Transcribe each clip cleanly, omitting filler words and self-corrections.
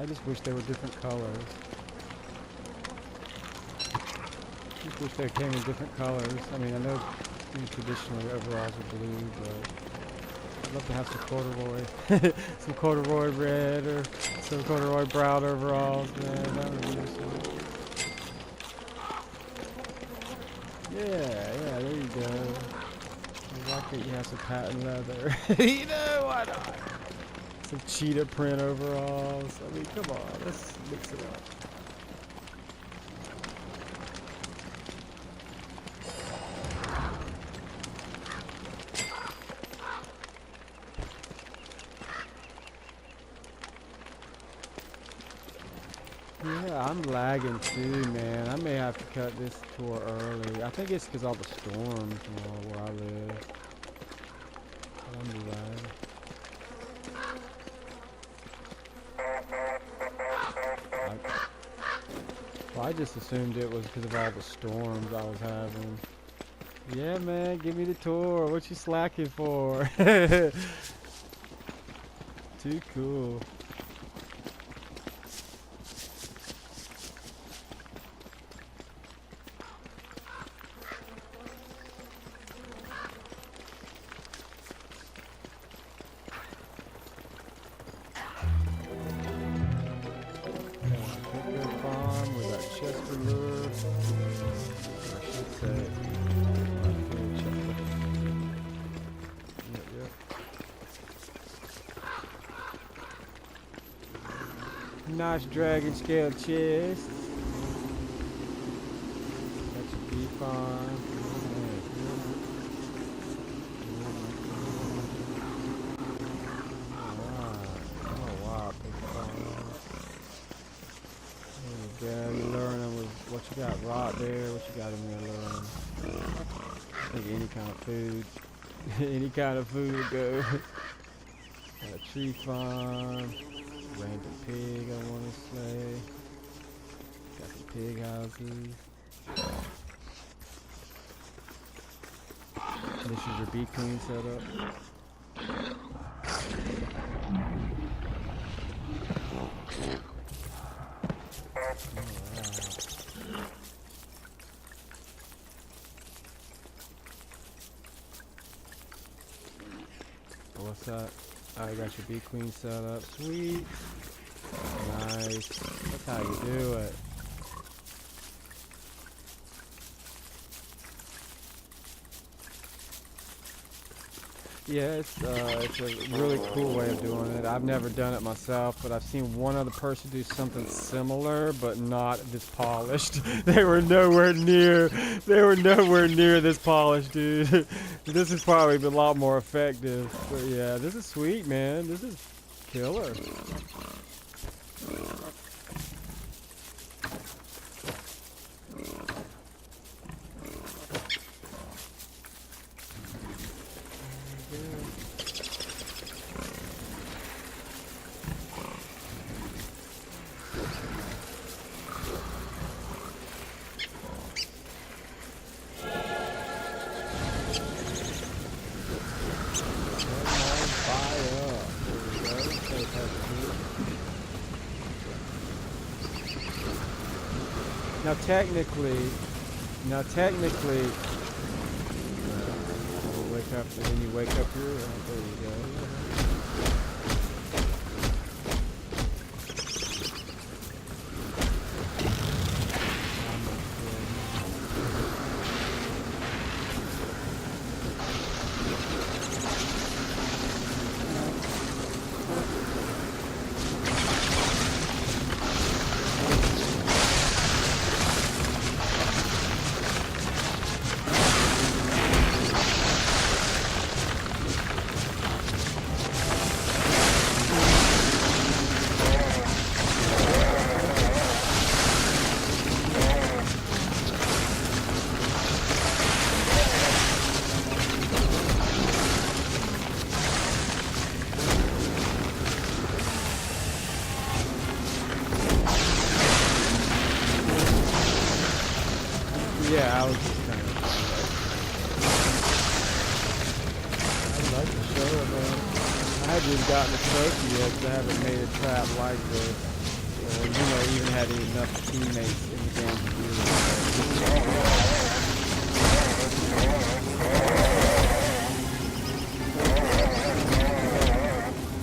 I just wish they were different colors. Just wish they came in different colors. I mean, I know traditionally overalls are blue, but I'd love to have some corduroy, some corduroy red or some corduroy brown overalls, man. That would be awesome. Yeah, there you go. I like that you have some patent leather. You know, why not? Some cheetah print overalls. I mean, come on, let's mix it up. Yeah, I'm lagging too, man. I may have to cut this tour early. I think it's because all the storms and all where I live. I'm lagging. Well, I just assumed it was because of all the storms I was having. Yeah, man, give me the tour. What you slacking for? Too cool. Nice dragon scale chest. Got your beef on. Oh wow, there you go. You're learning with what you got right there. What you got in there learning? I think any kind of food. Any kind of food would go. Got a tree farm. Random pig, I want to say. Got some pig houses. This is your bee queen setup. What's that? I got your bee queen set up. Sweet. Nice. That's how you do it. Yeah, it's a really cool way of doing it. I've never done it myself, but I've seen one other person do something similar, but not this polished. They were nowhere near this polished, dude. This is probably a lot more effective. But yeah, this is sweet, man. This is killer. Now technically, you wake up and then you wake up here. There you go. Yeah, I was just kind of. I'd like to show it, man. I haven't even gotten a trophy yet because I haven't made a trap like this. or even had enough teammates in the game to do that.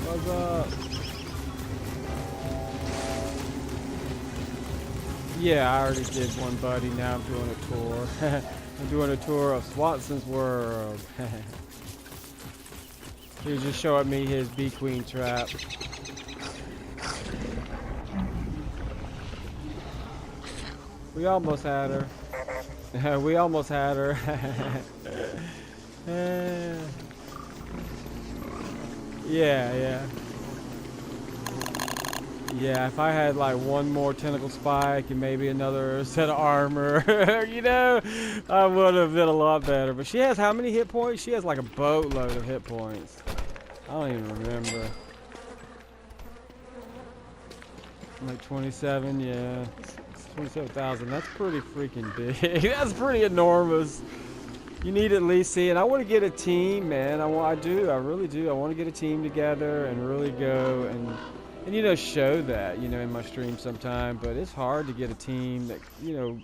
What's up? Yeah, I already did one, buddy. Now I'm doing a tour. I'm doing a tour of Swanson's World. He was just showing me his bee queen trap. We almost had her. We almost had her. Yeah. Yeah, if I had like one more tentacle spike and maybe another set of armor, I would have been a lot better. But she has how many hit points? She has like a boatload of hit points. I don't even remember. Like 27, yeah. It's 27,000. That's pretty freaking big. That's pretty enormous. You need to at least see it. I want to get a team, man. I really do. I want to get a team together and really go and show that, in my stream sometime. But it's hard to get a team that,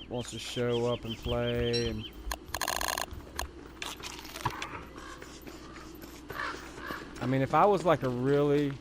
wants to show up and play. And I mean, if I was like a really...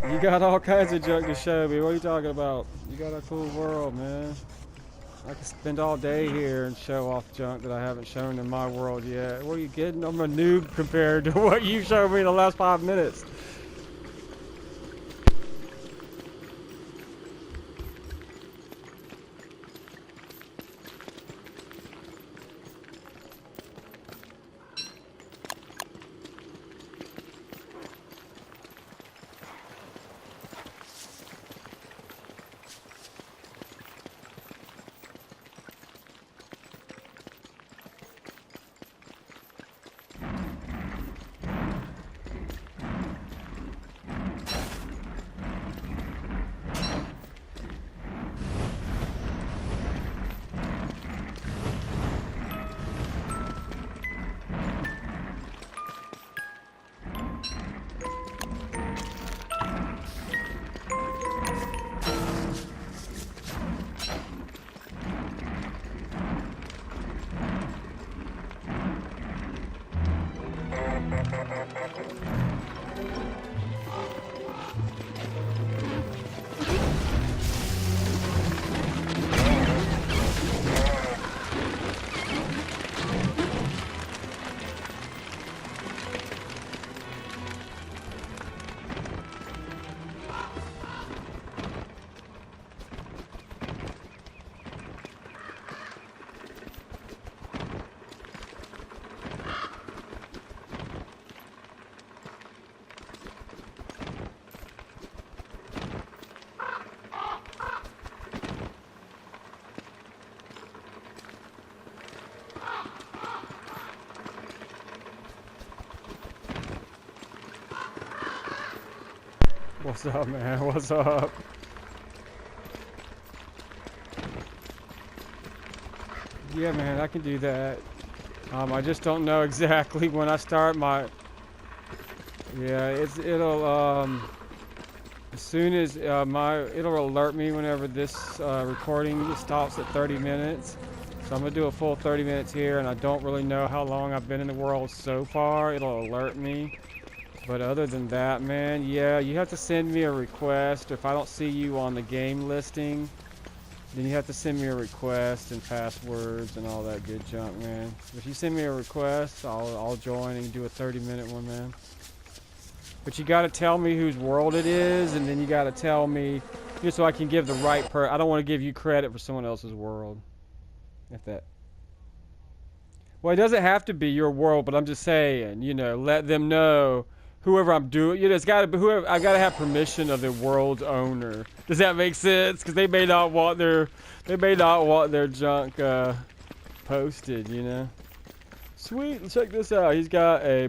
You got all kinds of junk to show me. What are you talking about? You got a cool world, man. I could spend all day here and show off junk that I haven't shown in my world yet. What are you kidding? I'm a noob compared to what you showed me in the last 5 minutes. What's up, man? What's up? Yeah, man, I can do that. I just don't know exactly when I start my. Yeah, it'll as soon as it'll alert me whenever this recording stops at 30 minutes. So I'm gonna do a full 30 minutes here, and I don't really know how long I've been in the world so far. It'll alert me. But other than that, man, yeah, you have to send me a request. If I don't see you on the game listing, then you have to send me a request and passwords and all that good junk, man. If you send me a request, I'll join and do a 30-minute one, man. But you got to tell me whose world it is, and then you got to tell me, just so I can give the right I don't want to give you credit for someone else's world. If that. Well, it doesn't have to be your world, but I'm just saying, let them know. Whoever I'm doing, it's got to be whoever. I've got to have permission of the world's owner. Does that make sense? Because they may not want their junk posted. Sweet. Check this out. He's got a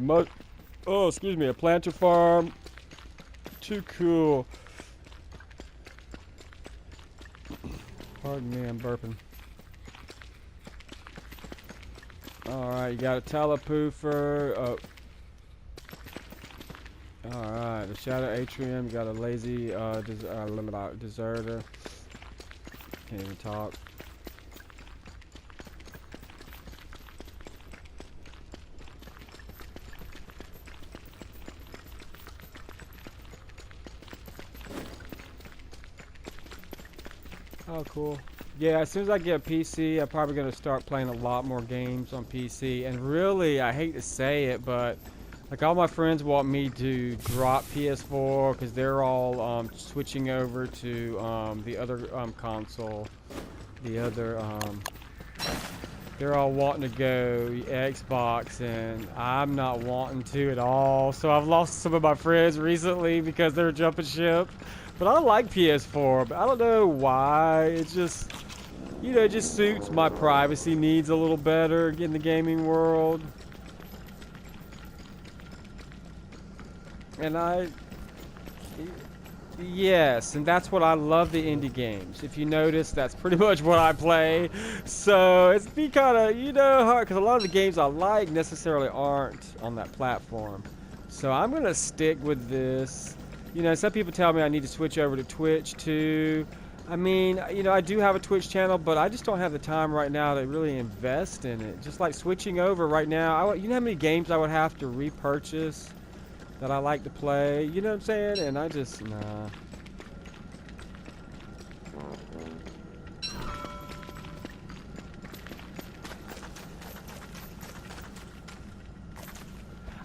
a planter farm. Too cool. Pardon me, I'm burping. All right, you got a telepoofer. Oh. Alright, the Shadow Atrium, you got a lazy deserter. Can't even talk. Oh, cool. Yeah, as soon as I get a PC, I'm probably going to start playing a lot more games on PC. And really, I hate to say it, but like all my friends want me to drop PS4 because they're all switching over to the other console. They're all wanting to go Xbox, and I'm not wanting to at all. So I've lost some of my friends recently because they're jumping ship. But I like PS4, but I don't know why. It's just, it just suits my privacy needs a little better in the gaming world. And yes, and that's what I love, the indie games. If you notice, that's pretty much what I play. So it's be kind of, hard, because a lot of the games I like necessarily aren't on that platform. So I'm going to stick with this. Some people tell me I need to switch over to Twitch too. I mean, I do have a Twitch channel, but I just don't have the time right now to really invest in it. Just like switching over right now, you know how many games I would have to repurchase that I like to play, you know what I'm saying? And I just, nah.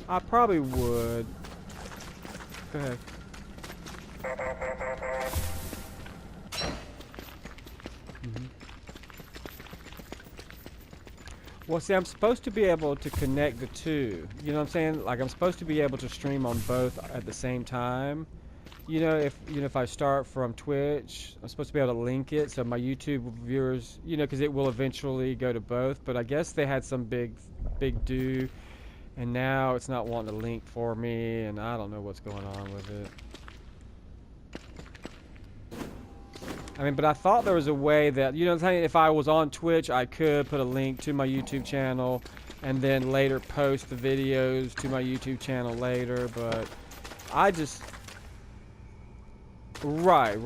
I probably would. Go ahead. Well, see, I'm supposed to be able to connect the two. You know what I'm saying? Like, I'm supposed to be able to stream on both at the same time. If I start from Twitch, I'm supposed to be able to link it so my YouTube viewers, because it will eventually go to both. But I guess they had some big do, and now it's not wanting to link for me, and I don't know what's going on with it. I mean, but I thought there was a way that, if I was on Twitch, I could put a link to my YouTube channel and then later post the videos to my YouTube channel later, but I just... Right.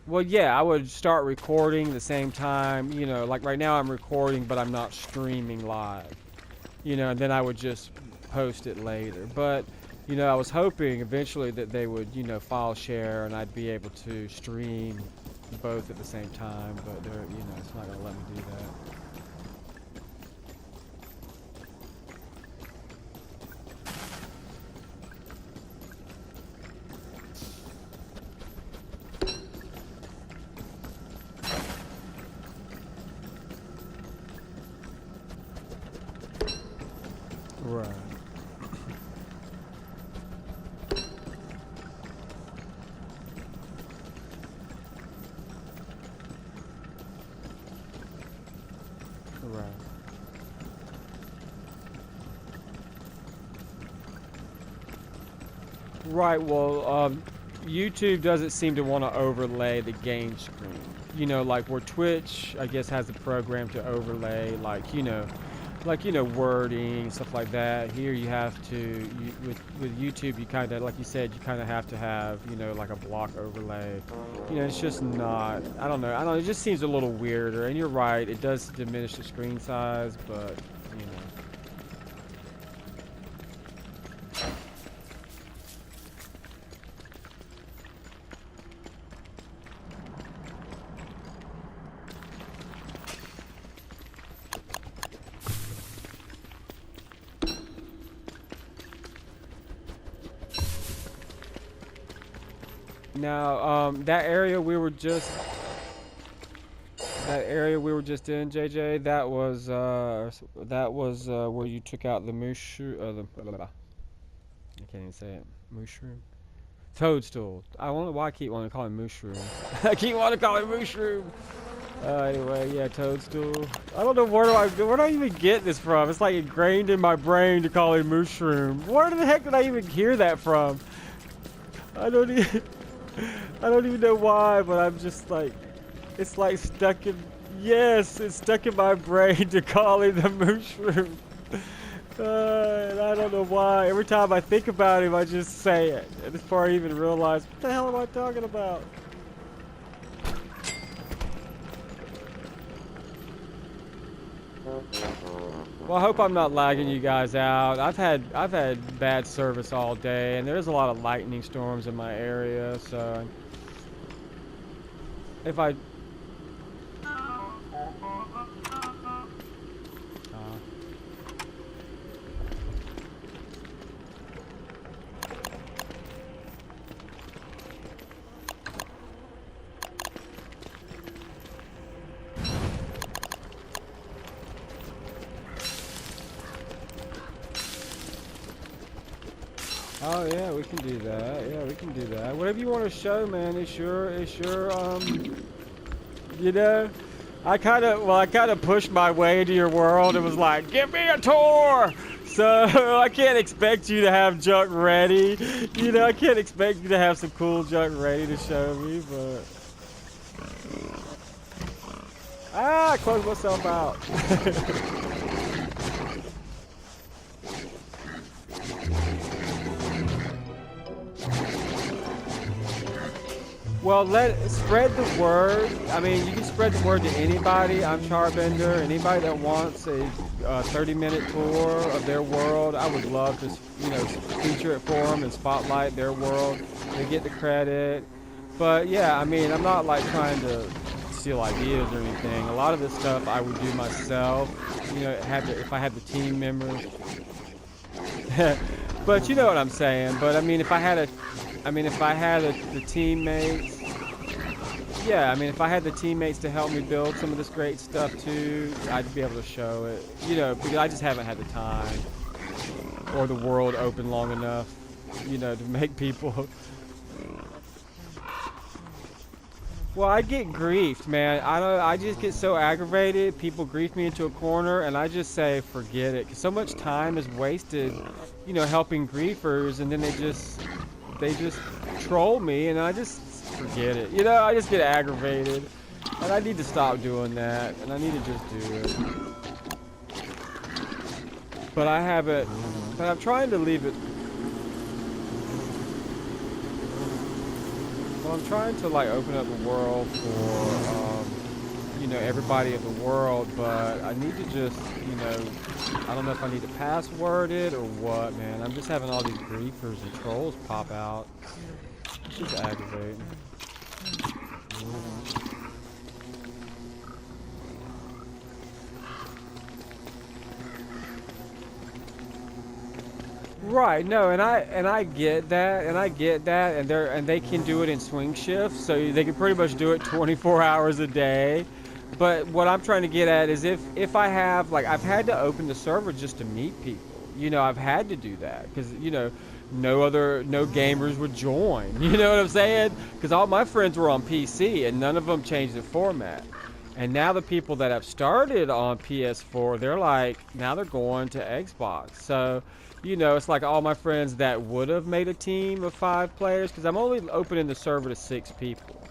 Well, yeah, I would start recording the same time, like right now I'm recording, but I'm not streaming live, and then I would just post it later. But, I was hoping eventually that they would, file share and I'd be able to stream both at the same time, but they're, it's not gonna let me do that. Right. Right, well, YouTube doesn't seem to want to overlay the game screen. You know, like where Twitch, I guess, has the program to overlay, like, wording, stuff like that. Here you have to, with YouTube, you kind of, like you said, you kind of have to have, like a block overlay. It's just not, I don't know, it just seems a little weirder. And you're right, it does diminish the screen size, but, Now, that area we were just in, JJ, that was where you took out the mushroom, I can't even say it, mushroom, toadstool. I don't know why I keep wanting to call him mushroom. I keep wanting to call him mushroom. Anyway, yeah, toadstool. I don't know where do I even get this from? It's like ingrained in my brain to call him mushroom. Where the heck did I even hear that from? I don't even know why, but I'm just like, it's like stuck in, yes, it's stuck in my brain to call him the mushroom. And I don't know why. Every time I think about him, I just say it. And before I even realize, what the hell am I talking about? Well, I hope I'm not lagging you guys out. I've had bad service all day, and there's a lot of lightning storms in my area, so if I Oh yeah, we can do that. Yeah, we can do that. Whatever you want to show, man. It's your I kind of pushed my way into your world and was like, give me a tour. So I can't expect you to have junk ready. I can't expect you to have some cool junk ready to show me, but I closed myself out. Well, spread the word. I mean, you can spread the word to anybody. I'm Charbender. Anybody that wants a 30-minute tour of their world, I would love to, feature it for them and spotlight their world. They get the credit. But yeah, I mean, I'm not like trying to steal ideas or anything. A lot of this stuff I would do myself. If I had the team members. But you know what I'm saying. But I mean, if I had the teammates. Yeah, I mean, if I had the teammates to help me build some of this great stuff too, I'd be able to show it. Because I just haven't had the time or the world open long enough, to make people. Well, I get griefed, man. I just get so aggravated. People grief me into a corner, and I just say, forget it. 'Cause so much time is wasted, helping griefers, and then they just troll me, and I just forget it. I just get aggravated, and I need to stop doing that, and I need to just do it. But I'm trying to leave it. Well, I'm trying to like open up the world for everybody of the world, but I need to just I don't know if I need to password it or what, man. I'm just having all these griefers and trolls pop out. It's just aggravating. Right, no, and I get that, and they can do it in swing shifts, so they can pretty much do it 24 hours a day. But what I'm trying to get at is if I have, like, I've had to open the server just to meet people. I've had to do that because no gamers would join. You know what I'm saying? Because all my friends were on PC and none of them changed the format. And now the people that have started on PS4, they're like, now they're going to Xbox. So, you know, it's like all my friends that would have made a team of 5 players, because I'm only opening the server to 6 people.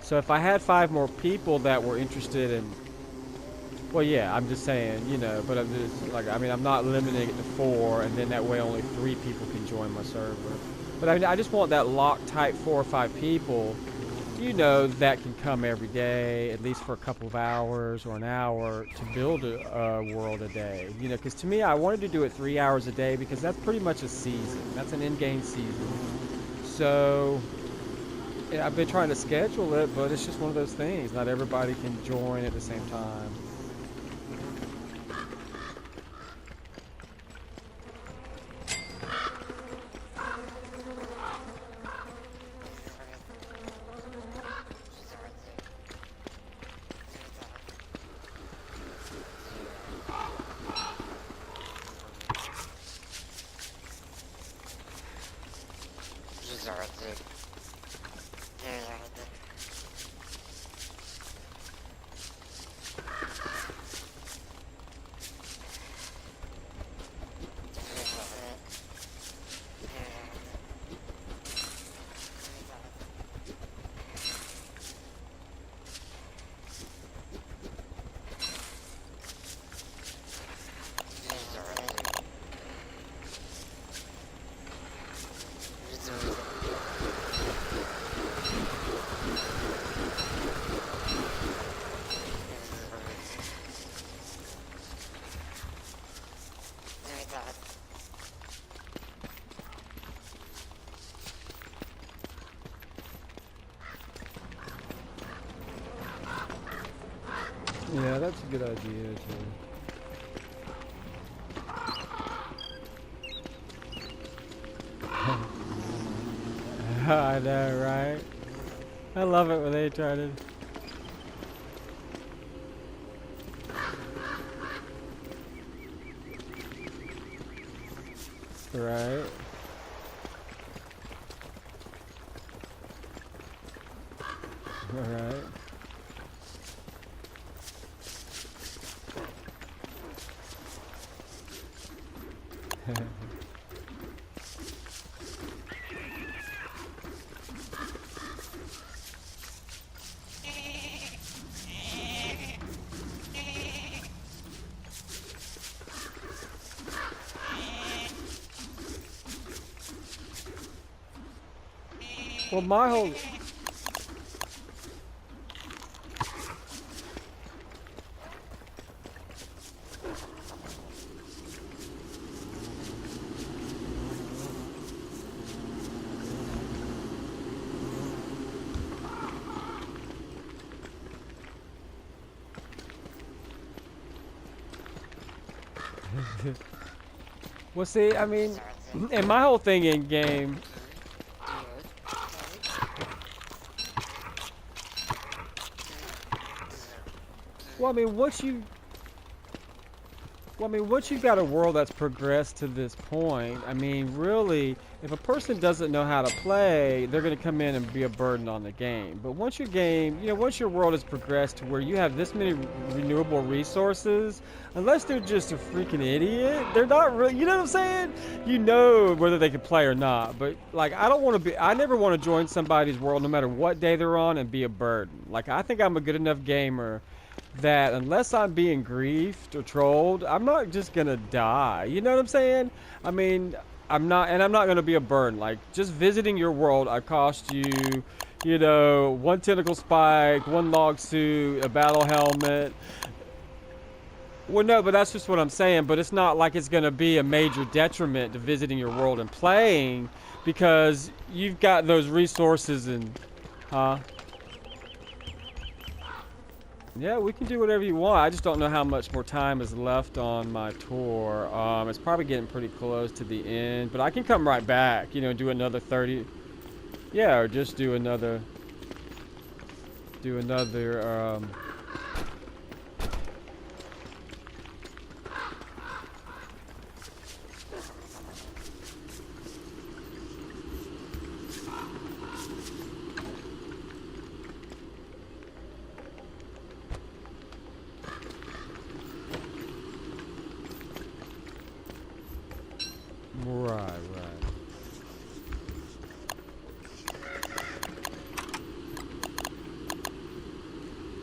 So if I had 5 more people that were interested in, well, yeah, I'm just saying, you know, but I'm just like, I mean, I'm not limiting it to 4, and then that way only 3 people can join my server. But I mean, I just want that locked type 4 or 5 people, you know, that can come every day, at least for a couple of hours or an hour, to build a world a day. You know, because to me, I wanted to do it 3 hours a day because that's pretty much a season. That's an in-game season. So yeah, I've been trying to schedule it, but it's just one of those things. Not everybody can join at the same time. Yeah, that's a good idea too. I know, right? I love it when they try to. Right. Alright. Well, my whole. Well, see, I mean, and my whole thing in game. Well, I mean, once you've got a world that's progressed to this point, I mean, really, if a person doesn't know how to play, they're going to come in and be a burden on the game. But once your game, you know, once your world has progressed to where you have this many renewable resources, unless they're just a freaking idiot, they're not really, you know what I'm saying? You know whether they can play or not. But, like, I never want to join somebody's world no matter what day they're on and be a burden. Like, I think I'm a good enough gamer that unless I'm being griefed or trolled, I'm not just gonna die. You know what I'm saying? I mean, I'm not gonna be a burden. Like, just visiting your world, I cost you, you know, 1 tentacle spike, 1 log suit, a battle helmet. Well, no, but that's just what I'm saying. But it's not like it's gonna be a major detriment to visiting your world and playing because you've got those resources and, huh? Yeah, we can do whatever you want. I just don't know how much more time is left on my tour. It's probably getting pretty close to the end, but I can come right back, you know, do another 30. Yeah, or just do another,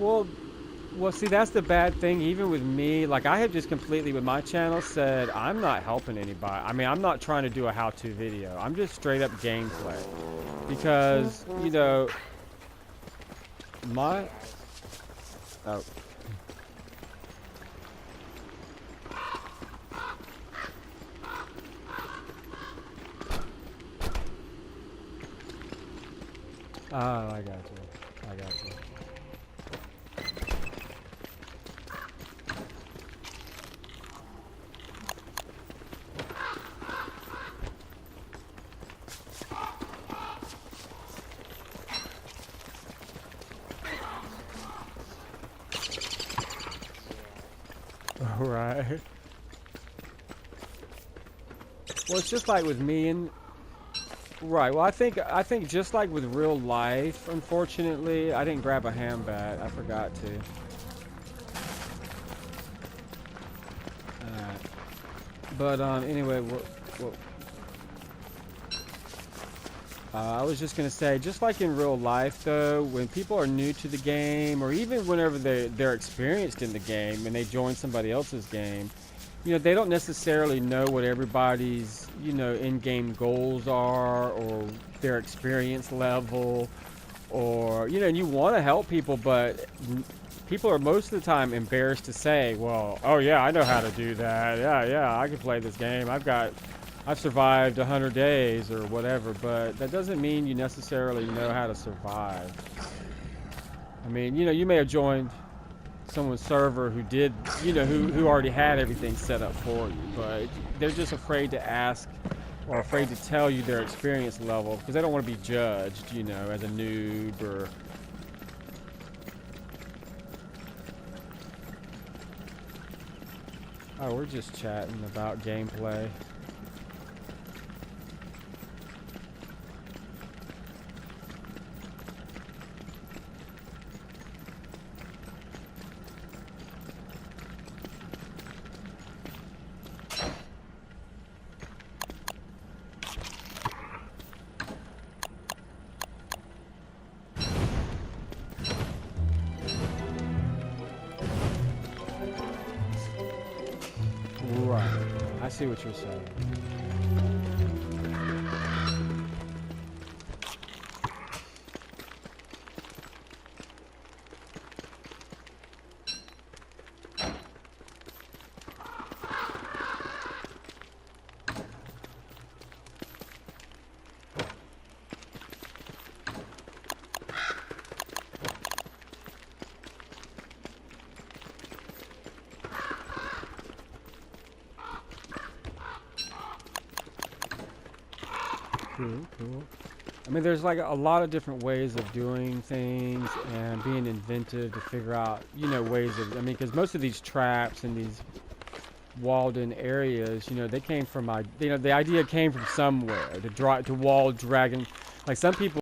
Well, well, see, that's the bad thing. Even with me, like I have just completely with my channel said I'm not helping anybody. I mean, I'm not trying to do a how-to video. I'm just straight up gameplay because my oh I got you. I got you. All right. Well, it's just like with me and right. Well, I think just like with real life, unfortunately, I didn't grab a hand bat. I forgot to. Alright. But anyway, I was just gonna say, just like in real life, though, when people are new to the game, or even whenever they're experienced in the game and they join somebody else's game, they don't necessarily know what everybody's, in-game goals are or their experience level, or, and you want to help people, but people are most of the time embarrassed to say, well, oh yeah, I know how to do that. Yeah, I can play this game. I've survived 100 days or whatever, but that doesn't mean you necessarily know how to survive. I mean, you may have joined someone's server who did, who already had everything set up for you, but they're just afraid to ask or afraid to tell you their experience level because they don't want to be judged, as a noob or... Oh, we're just chatting about gameplay. Right. I see what you're saying. Cool. I mean, there's like a lot of different ways of doing things and being inventive to figure out, ways of, I mean, because most of these traps and these walled-in areas, they came from, the idea came from somewhere to wall dragon. Like some people